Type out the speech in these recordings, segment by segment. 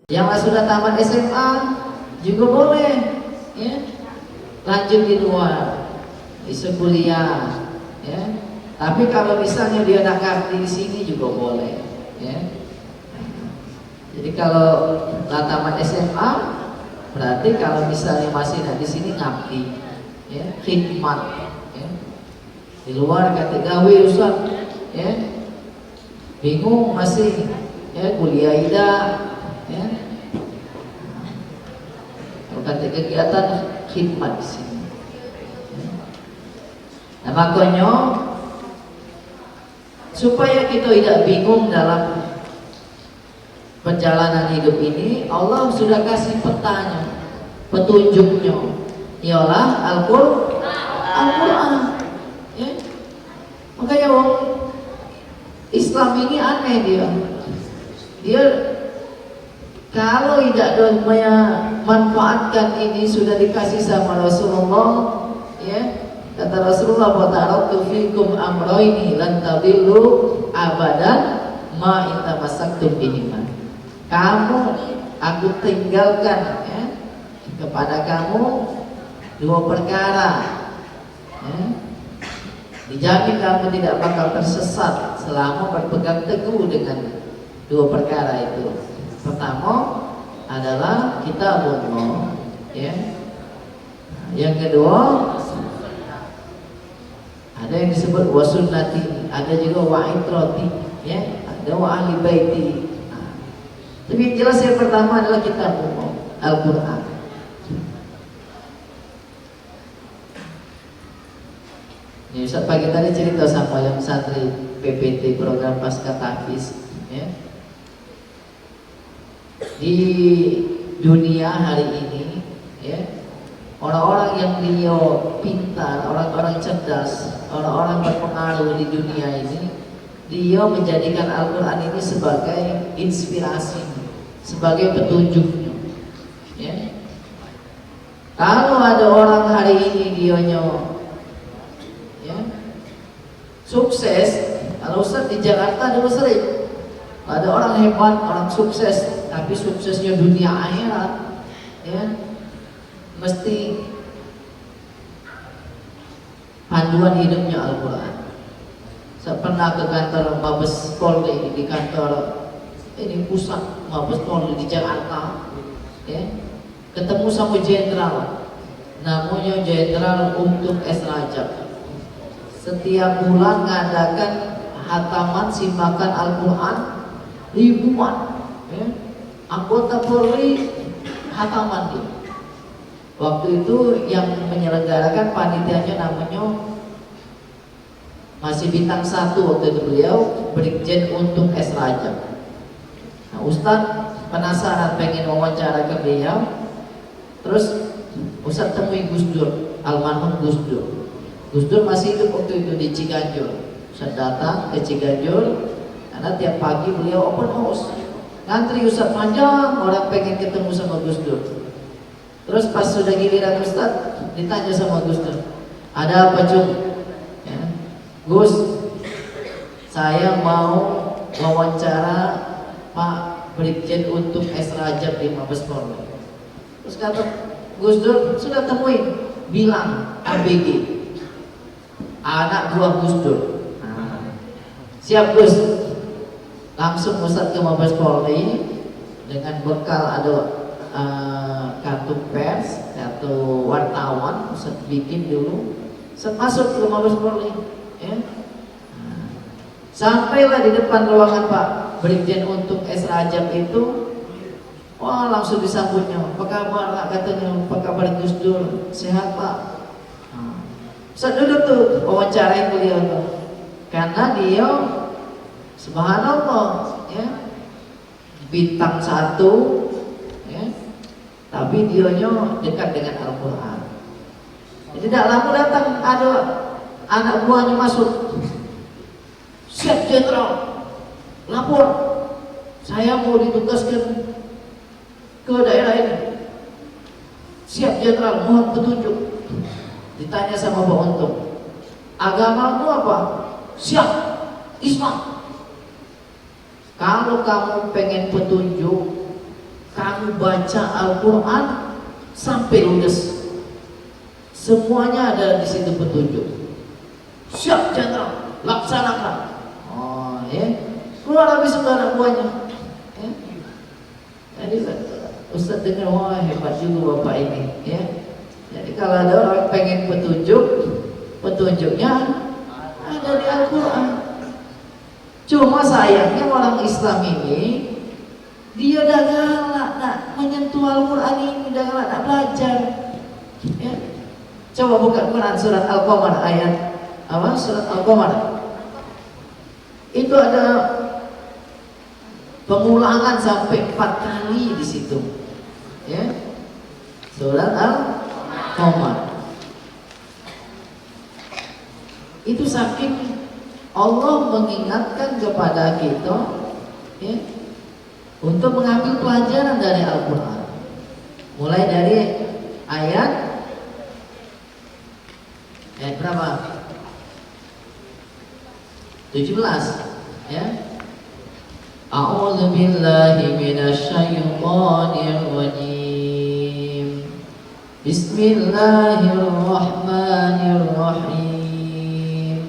Yang sudah tamat SMA juga boleh, ya, lanjut di luar, bisa kuliah, ya. Tapi kalau misalnya dia nak ngabdi di sini juga boleh, ya. Jadi kalau sudah tamat SMA, berarti kalau misalnya masih ada di sini ngabdi, ya, khidmat, ya. Di luar kata gawe Ustaz, ya. Bingung masih, ya, kuliah ida, ya. Kalau kata kegiatan khidmat di sini. Nah, makanya supaya kita tidak bingung dalam perjalanan hidup ini, Allah sudah kasih petanya, petunjuknya, ialah Al-Quran, ya. Makanya orang Islam ini aneh, dia kalau tidak memanfaatkan ini sudah dikasih sama Rasulullah, ya. Kata Rasulullah, wa taraktu fikum amroini lan tadillu abadan ma in tamassaktum bihima. Aku tinggalkan, ya, kepada kamu dua perkara, ya. Dijamin kamu tidak bakal tersesat selama berpegang teguh dengan dua perkara itu. Pertama adalah kitabullah, ya. Yang kedua ada yang disebut wasunnati, ada juga wa'itrati, ya, ada wa ahli baiti. Tapi jelas yang pertama adalah kitabullah, Al-Quran. Ya, Ustaz pagi tadi cerita sama yang santri PPT program pasca tahfiz, ya. Di dunia hari ini, ya, orang-orang yang dia pintar, orang-orang cerdas, orang-orang berpengaruh di dunia ini, dia menjadikan Al-Quran ini sebagai inspirasi, sebagai petunjuknya, ya. Kalau ada orang hari ini dia sukses, kalau Ustaz di Jakarta dulu sering ada orang hebat, orang sukses, tapi suksesnya dunia akhirat, ya, mesti panduan hidupnya Al-Quran. Saya pernah ke kantor Mabes Polri, di kantor ini pusat Mabes Polri di Jakarta, ya, ketemu sama jenderal, namanya Jenderal Untung S. Rajab. Setiap bulan mengadakan hataman simpakan Al-Quran ribuan, ya. Anggota Polri hataman dia. Waktu itu yang menyelenggarakan panitianya namanya masih bintang 1 waktu itu beliau, Brigjen Untung S. Rajab. Nah, Ustadz penasaran pengen wawancara ke beliau. Terus Ustadz temui Gus Dur, almarhum Gus Dur. Gus Dur masih hidup waktu itu di Ciganjur. Saya datang ke Ciganjur karena tiap pagi beliau open house. Ngantri Ustadz panjang, orang pengen ketemu sama Gus Dur. Terus pas sudah giliran Ustadz, ditanya sama Gus Dur, ada apa Cung? Ya. Gus, saya mau wawancara Pak Brigjen Untung S. Rajab di Mabes Polri. Terus kata Gus Dur, sudah temuin, bilang ABG, anak buah Gus Dur. Siap Gus. Langsung Ustadz ke Mabes Polri dengan bekal ada kartu pers, kartu wartawan, Ustadz bikin dulu. Ustadz masuk ke Mabes Polri, ya. Sampailah di depan ruangan Pak Brigjen Untung S. Rajab itu, wah langsung disambutnya. Apa kabar Pak, katanya, apa kabar Gus Dur? Sehat Pak? Ustadz duduk tuh, wawancarain beliau tuh. Karena dia subhanallah, ya, bintang 1, ya, tapi dionya dekat dengan Al-Quran. Tidak lama datang ada anak buahnya masuk, Chef Jenderal, lapor, saya mau ditugaskan ke daerah ini. Siap Jenderal, mohon petunjuk. Ditanya sama Pak Untung, agamamu apa? Siap, Islam. Kalau kamu pengen petunjuk, kamu baca Al-Quran sampai ludes. Semuanya ada di situ petunjuk. Siap jenderal, laksanakan. Oh ya, keluar habis anak buahnya. Ya. Jadi Ustaz dengar, wah hebat juga bapak ini. Ya. Jadi kalau ada orang pengen petunjuk, petunjuknya ada di Al-Quran. Cuma sayangnya orang Islam ini dia udah galak nak menyentuh Al-Quran ini, udah galak nak belajar. Ya. Coba buka Quran surat Al-Qamar ayat apa? Surat Al-Qamar. Itu ada pengulangan sampai 4 kali di situ. Ya. Surat Al-Qamar. Itu saking Allah mengingatkan kepada kita, ya, untuk mengambil pelajaran dari Al-Quran. Mulai dari ayat berapa? 17, ya. A'udzu billahi minasy syaithanir rajim. Bismillahirrahmanirrahim.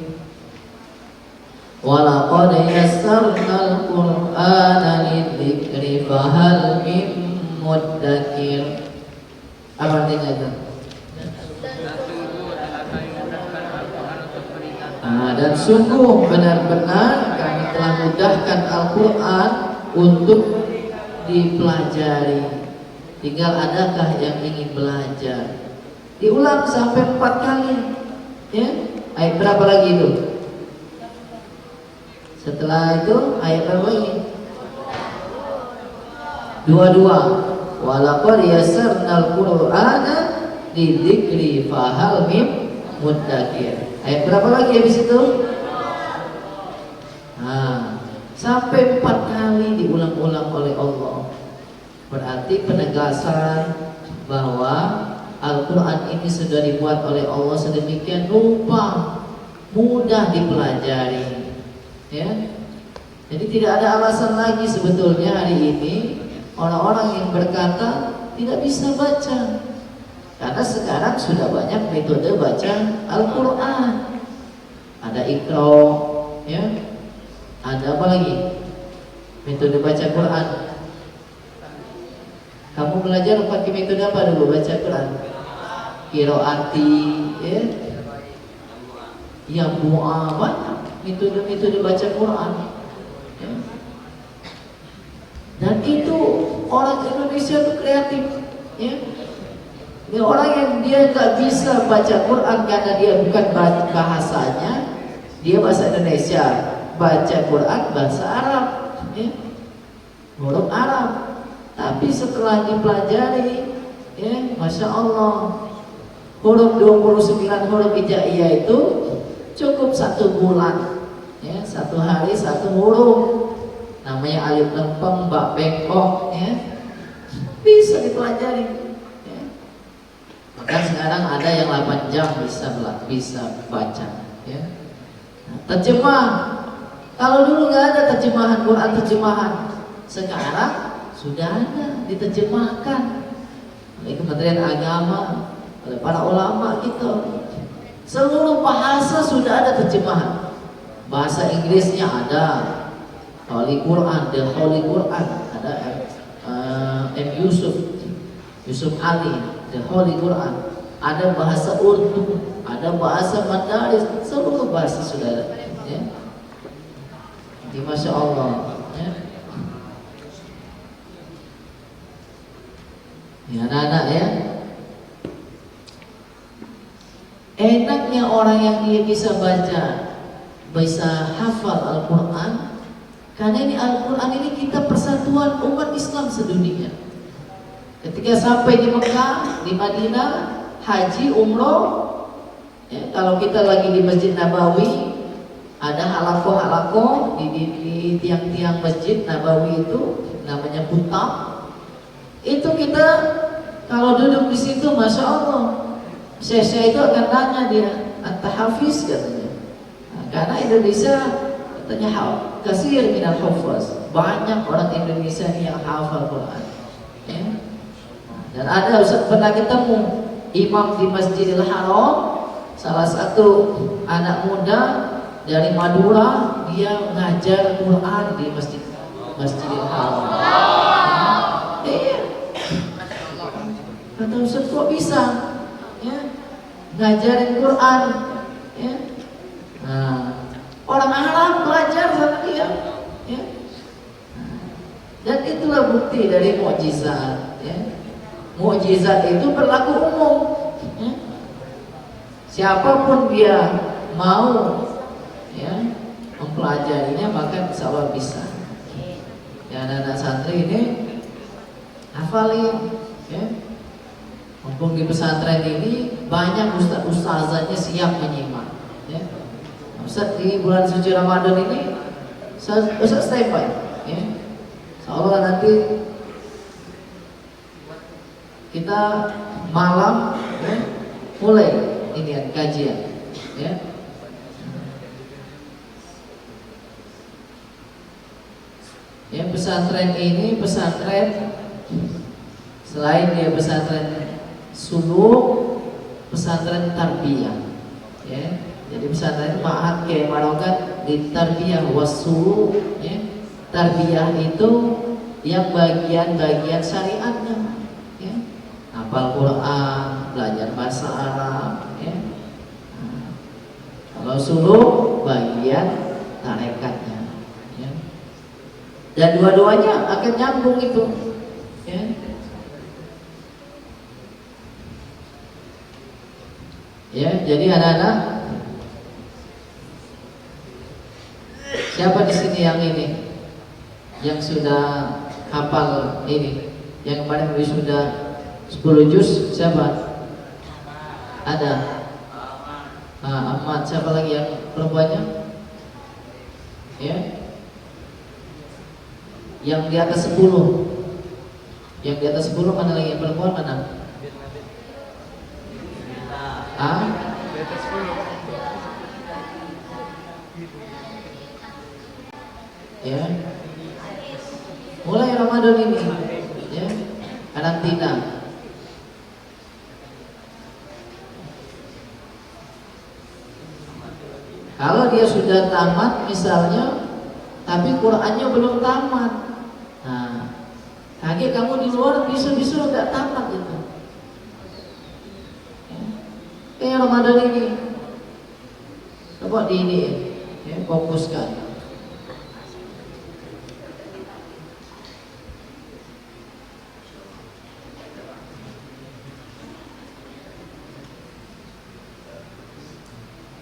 Walaqad yassarnal Qur'ana lidzikri fahal min muddakir. Apa artinya itu? Dan sungguh benar-benar kami telah mudahkan Al-Quran untuk dipelajari. Tinggal adakah yang ingin belajar? Diulang sampai 4 kali. Ya, ayat berapa lagi itu? Setelah itu ayat berapa lagi? 22. Walaqad yassarnal Qur'ana lidzikri fahal min muddakir. Ayat berapa lagi habis itu? Sampai 4 kali diulang-ulang oleh Allah. Berarti penegasan bahwa Al-Quran ini sudah dibuat oleh Allah sedemikian rupa, mudah dipelajari. Ya, jadi tidak ada alasan lagi sebetulnya hari ini orang-orang yang berkata tidak bisa baca. Karena sekarang sudah banyak metode baca Al-Quran. Ada Iqra, ya. Ada apa lagi? Metode baca Quran. Kamu belajar pakai metode apa dulu baca Quran? Qiraati, ya. Ya, bu'a, banyak metode-metode baca Quran. Ya. Dan itu orang Indonesia itu kreatif, ya. Ini orang yang dia nggak bisa baca Quran karena dia bukan bahasanya, dia bahasa Indonesia, baca Quran bahasa Arab, ya, huruf Arab. Tapi setelah dipelajari, ya, masya Allah, huruf 29 huruf hijaiyah itu cukup 1 bulan, ya, 1 hari 1 huruf. Namanya alif lempeng, bak bengkok, ya, bisa dipelajari. Bahkan sekarang ada yang 8 jam bisa baca, ya. Nah, terjemah. Kalau dulu nggak ada terjemahan Quran, sekarang sudah ada, diterjemahkan oleh Kementerian Agama, oleh para ulama kita. Seluruh bahasa sudah ada terjemahan. Bahasa Inggrisnya ada, Holy Quran, The Holy Quran, ada M. Yusuf Ali, The Holy Quran. Ada bahasa Urdu, ada bahasa Mandarin, seluruh bahasa sudah ada, ya. Jadi masya Allah, ya. Ya anak-anak, ya. Enaknya orang yang dia bisa baca, bisa hafal Al-Quran, karena ini Al-Quran ini kita persatuan umat Islam sedunia. Ketika sampai di Mekah, di Madinah, haji, umroh, ya, kalau kita lagi di Masjid Nabawi, ada halakoh-halakoh di tiang-tiang Masjid Nabawi itu, namanya kutab. Itu kita kalau duduk di situ, masya Allah, saya itu akan tanya dia, anta hafiz katanya. Nah, karena Indonesia katanya kasir minal hafaz, banyak orang Indonesia yang hafal Quran. Ya. Dan ada Ustaz pernah ketemu imam di Masjidil Haram, salah satu anak muda dari Madura, dia ngajar Quran di Masjidil Haram. Iya. Kata Ustaz, kok bisa? Ya, ngajarin Quran. Ya. Nah, orang Arab belajar sama dia. Ya. Dan itulah bukti dari mukjizat. Ya. Mukjizat itu berlaku umum. Ya. Siapapun dia mau ya mempelajarinya, maka insya Allah bisa. Ya, anak-anak santri ini hafalin. Ya. Mumpung di pesantren ini banyak ustaz-ustazanya siap menyimak. Ya. Ustaz di bulan suci Ramadan ini, Ustaz stay by. Ya. Insya Allah nanti kita malam ya, mulai ini kajian. Ya. Ya, pesantren ini pesantren selain dia pesantren suluk, pesantren tarbiyah. Ya, jadi pesantren ma'had Kiai Marokat di tarbiyah wasuluk. Ya, tarbiyah itu yang bagian-bagian syariatnya. Ya, hafal Quran, belajar bahasa Arab. Ya. Nah, kalau suluk bagian tarekatnya. Ya. Dan dua-duanya akan nyambung itu. Ya. Ya, jadi anak-anak, siapa di sini yang ini, yang sudah hafal ini, yang kemarin sudah 10 juz, siapa? Ada. Ahmad, siapa lagi yang perempuannya? Ya, yang di atas 10, yang di atas 10 mana lagi? Yang perempuan mana? Ya, mulai Ramadan ini, ya, karantina. Kalau dia sudah tamat misalnya, tapi Qurannya belum tamat, nah, kaget kamu di luar bisu-bisu nggak tamat gitu. Kayak Ramadan ini, coba di ini, ya, fokuskan.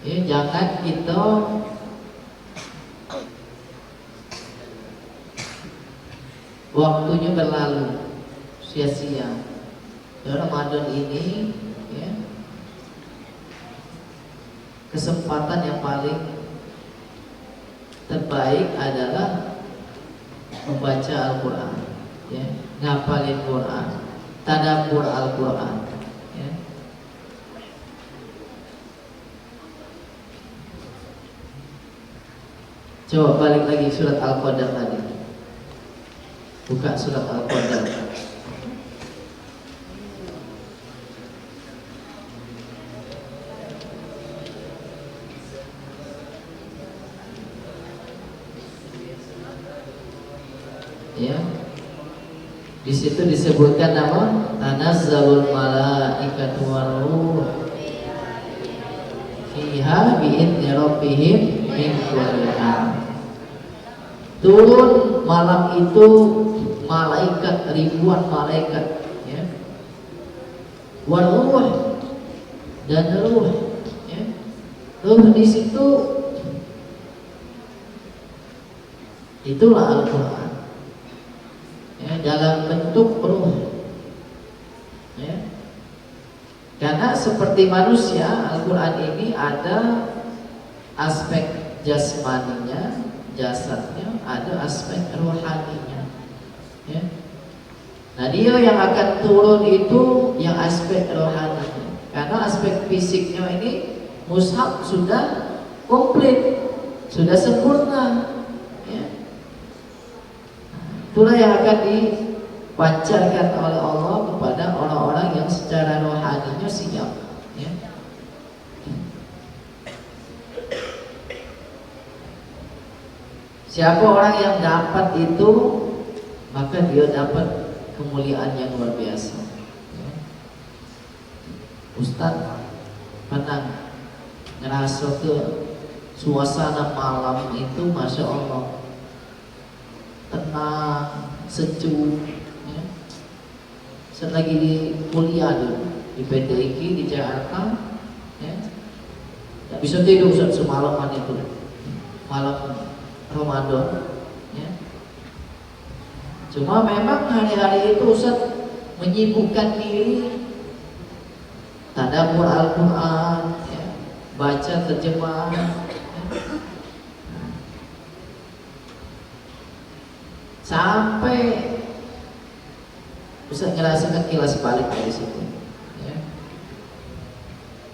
Ya, jangan kita waktunya berlalu sia-sia. Ramadan ini, ya, kesempatan yang paling terbaik adalah membaca Al-Quran, ya, ngapalin Quran, tadabbur Al-Quran. Ya. Coba balik lagi surat Al-Qadar tadi. Buka surat Al-Qadar. Ya. Di situ disebutkan nama tanazzalul malaikatu waruh fiha bi'idzni rabbihim min kulli amr. Turun malam itu malaikat, ribuan malaikat, ya. Waruh dan ruh, ya. Ruh di situ itulah Al-Quran. Ya, dalam bentuk ruh, ya. Karena seperti manusia, Al-Quran ini ada aspek jasmaninya, jasadnya, ada aspek rohaninya. Ya. Nah, dia yang akan turun itu yang aspek rohaninya. Karena aspek fisiknya ini mushaf sudah komplit, sudah sempurna. Itulah yang akan dipancarkan oleh Allah kepada adalah orang-orang yang secara rohaninya siap, ya. Siapa orang yang dapat itu, maka dia dapat kemuliaan yang luar biasa. Ya. Ustadz pernah ngerasa ke suasana malam itu, masya Allah, tenang, sejuk. Ya. Selagi di kuliah di PDIK di Jakarta, ya, tak bisa tidur semalaman itu, malam Ramadan, ya. Cuma memang hari-hari itu Ustaz menyibukkan diri tadabbur Al-Quran, ya, baca terjemah, ya. Sampai Ustaz ngerasakan kilas balik dari situ, ya.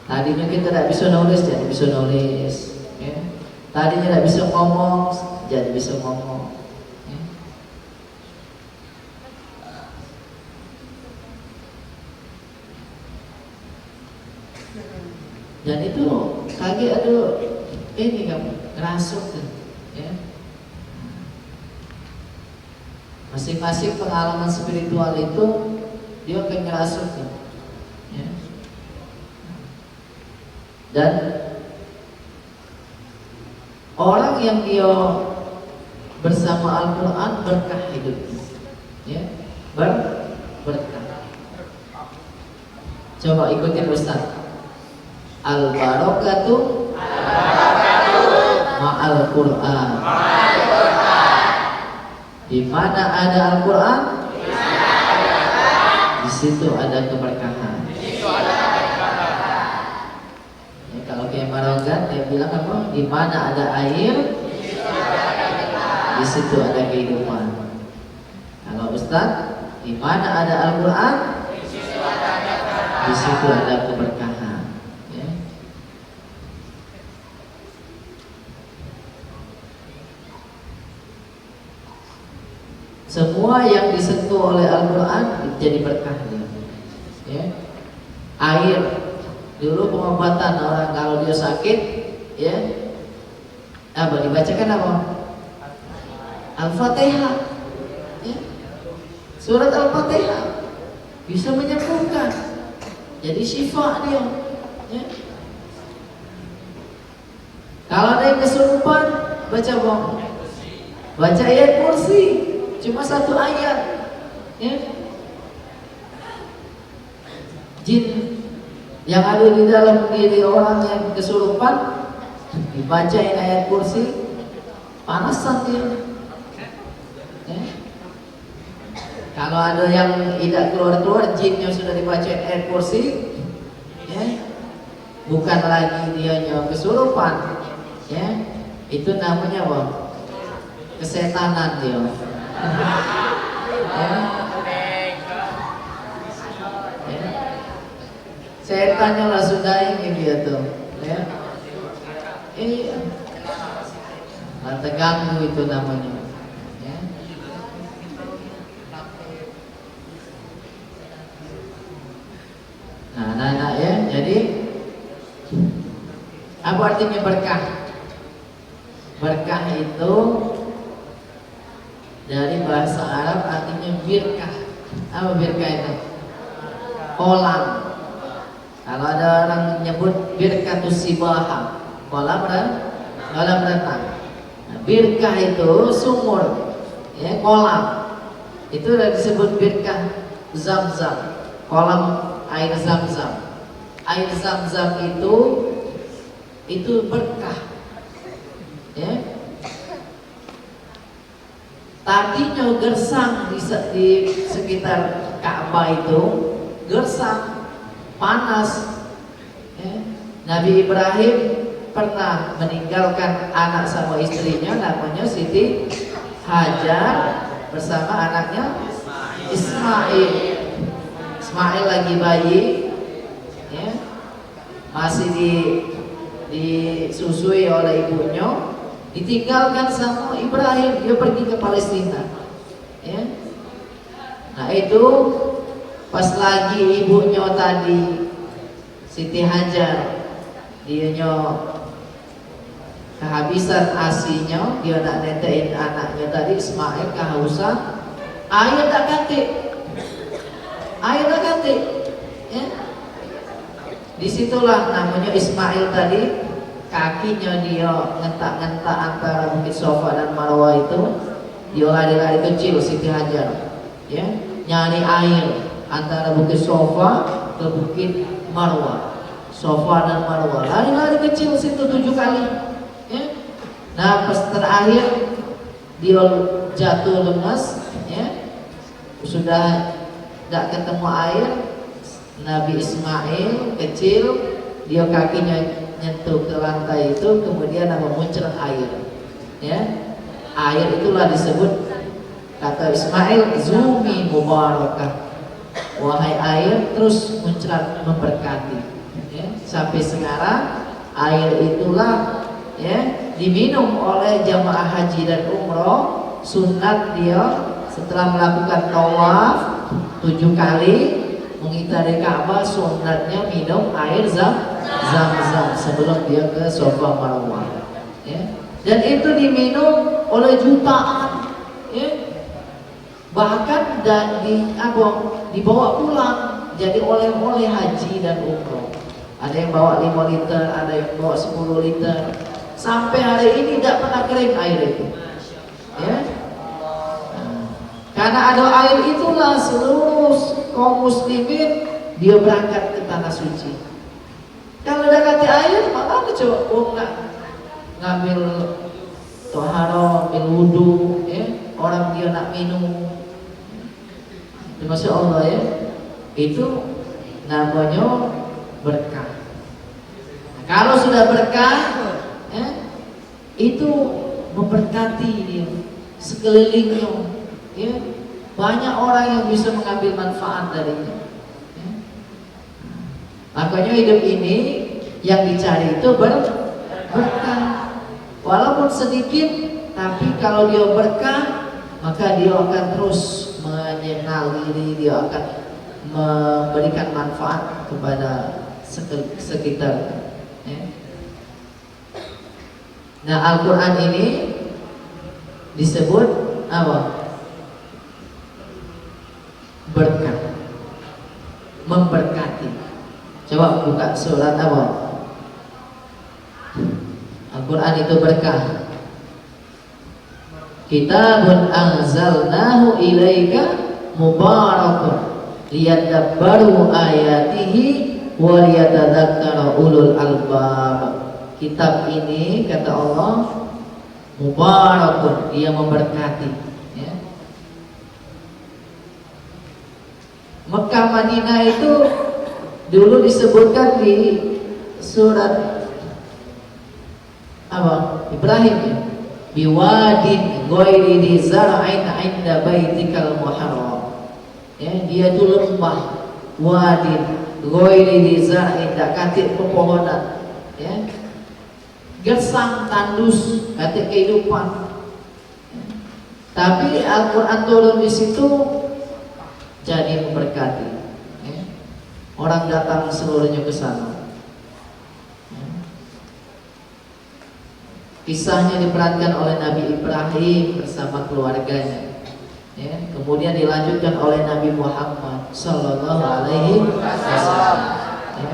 Tadinya kita tidak bisa nulis, jadi bisa nulis, ya. Tadinya tidak bisa ngomong, jadi bisa ngomong, ya. Dan itu kaget, aduh, ini kamu ngerasuk, ya. Masing-masing pengalaman spiritual itu dia akan ngerasuk, ya. Dan orang yang dia bersama Al-Quran berkah hidupnya, ya, berkah. Coba ikutin Ustaz. Al-barakatu ma'al Quran. Di mana ada Al-Quran, di situ ada keberkahan. Ya, kalau kayak Marogan dia bilang apa? Di mana ada air, di situ ada kehidupan. Kalau Ustaz, di mana ada Al-Quran, di situ ada keberkahan. Ya. Semua yang disentuh oleh Al-Quran jadi berkah, ya. Air, dulu pengobatan orang kalau dia sakit, ya, apa dibacakan apa? Al-Fatihah, ya. Surat Al-Fatihah bisa menyembuhkan, jadi syifa dia, ya. Kalau ada yang kesurupan, baca apa? Baca ayat kursi, cuma satu ayat, ya. Jin yang ada di dalam diri orang yang kesurupan, dibacain ayat kursi, panasan dia, ya. Kalau ada yang tidak keluar-keluar, jinnya sudah dibaca ayat kursi, ya, bukan lagi dianya kesurupan, ya, itu namanya apa? Kesetanan dia. Ya. Ya. Setannya lah sudah ini dia tuh, ya. Iya. Lah terganggu itu namanya, ya. Nah, ya, jadi apa artinya berkah? Berkah itu dari bahasa Arab artinya birkah. Apa birkah itu? Kolam. Kalau ada orang nyebut birkatus sibaha, kolam renang. Nah, birkah itu sumur, ya, kolam. Itu sudah disebut birkah Zam-Zam, kolam air Zam-Zam. Air Zam-Zam itu berkah, ya. Tadinya gersang di sekitar Ka'bah itu gersang, panas, ya. Nabi Ibrahim pernah meninggalkan anak sama istrinya namanya Siti Hajar bersama anaknya Ismail. Ismail lagi bayi, ya, masih disusui oleh ibunya, ditinggalkan sama Ibrahim, dia pergi ke Palestina, ya. Nah itu Pas lagi ibunya tadi Siti Hajar, dia kehabisan asinya, dia nak netein anaknya tadi Ismail kehausan, air tak ganti, ya. Disitulah namanya Ismail tadi, kakinya dia ngentak-ngentak antara Bukit Sofa dan Marwah itu, dia lari-lari kecil Siti Hajar, ya, nyari air antara Bukit Sofa ke Bukit Marwah, Sofa dan Marwah, lari-lari kecil situ 7 kali, ya. Nah pas terakhir dia jatuh lemas, ya, sudah tidak ketemu air. Nabi Ismail kecil, dia kakinya nyentuh ke lantai itu, kemudian muncrat air, ya. Air itulah disebut, kata Ismail, Zumi Mubarakah, wahai air terus muncrat memberkati, ya. Sampai sekarang air itulah, ya, diminum oleh jamaah haji dan umroh. Sunat dia setelah melakukan tawaf 7 kali mengitari Ka'bah, sunatnya minum air zam-zam sebelum dia ke Sofa Marwah, ya. Dan itu diminum oleh jutaan, ya. Bahkan dibawa pulang jadi oleh-oleh haji dan umroh. Ada yang bawa 5 liter, ada yang bawa 10 liter. Sampai hari ini tidak pernah kering air itu, ya. Karena ada air itulah seluruh kaum muslimin dia berangkat ke tanah suci. Kalau udah kata air, maka coba ngambil toharo, ambil wudu, ya. Orang dia nak minum, Masya Allah, ya, itu namanya berkah. Nah, kalau sudah berkah, ya, itu memberkati dia sekelilingnya, ya. Banyak orang yang bisa mengambil manfaat darinya, ya. Makanya hidup ini yang dicari itu berkah, walaupun sedikit, tapi kalau dia berkah maka dia akan terus menyenali, dia akan memberikan manfaat kepada sekitar, ya. Nah Al-Quran ini disebut apa? Berkah, memberkati. Coba buka surat apa? Al-Quran itu berkah. Kitabun anzalnahu ilaika mubarakun liyadabbaru ayatihi wa liyatadzakkara ulul albab. Kitab ini, kata Allah, mubarakun, dia memberkati, ya. Mekah Madinah itu dulu disebutkan di surat apa? Ibrahim, ya. Biwadin ghairi di zara'in 'inda baitikal muharram, ya, dia itu lembah, wadin ghairi di zara'in, tak katik pepohonan, ya, gersang tandus, katik kehidupan, ya. Tapi Al-Quran turun di situ jadi memberkati, ya. Orang datang seluruhnya ke sana. Kisahnya diperankan oleh Nabi Ibrahim bersama keluarganya, ya. Kemudian dilanjutkan oleh Nabi Muhammad Sallallahu Alaihi Wasallam, ya.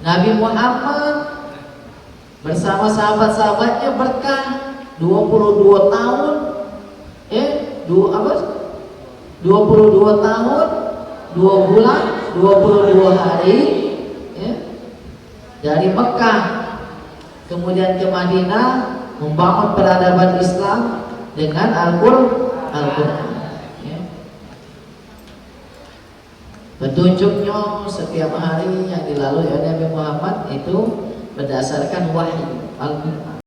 Nabi Muhammad bersama sahabat-sahabatnya berkah 22 tahun, 22 tahun, 2 bulan, 22 hari, ya, dari Mekah kemudian ke Madinah, membangun peradaban Islam dengan Al-Quran, ya. Petunjuknya setiap hari yang dilalui oleh Nabi Muhammad itu berdasarkan wahyu Al-Quran.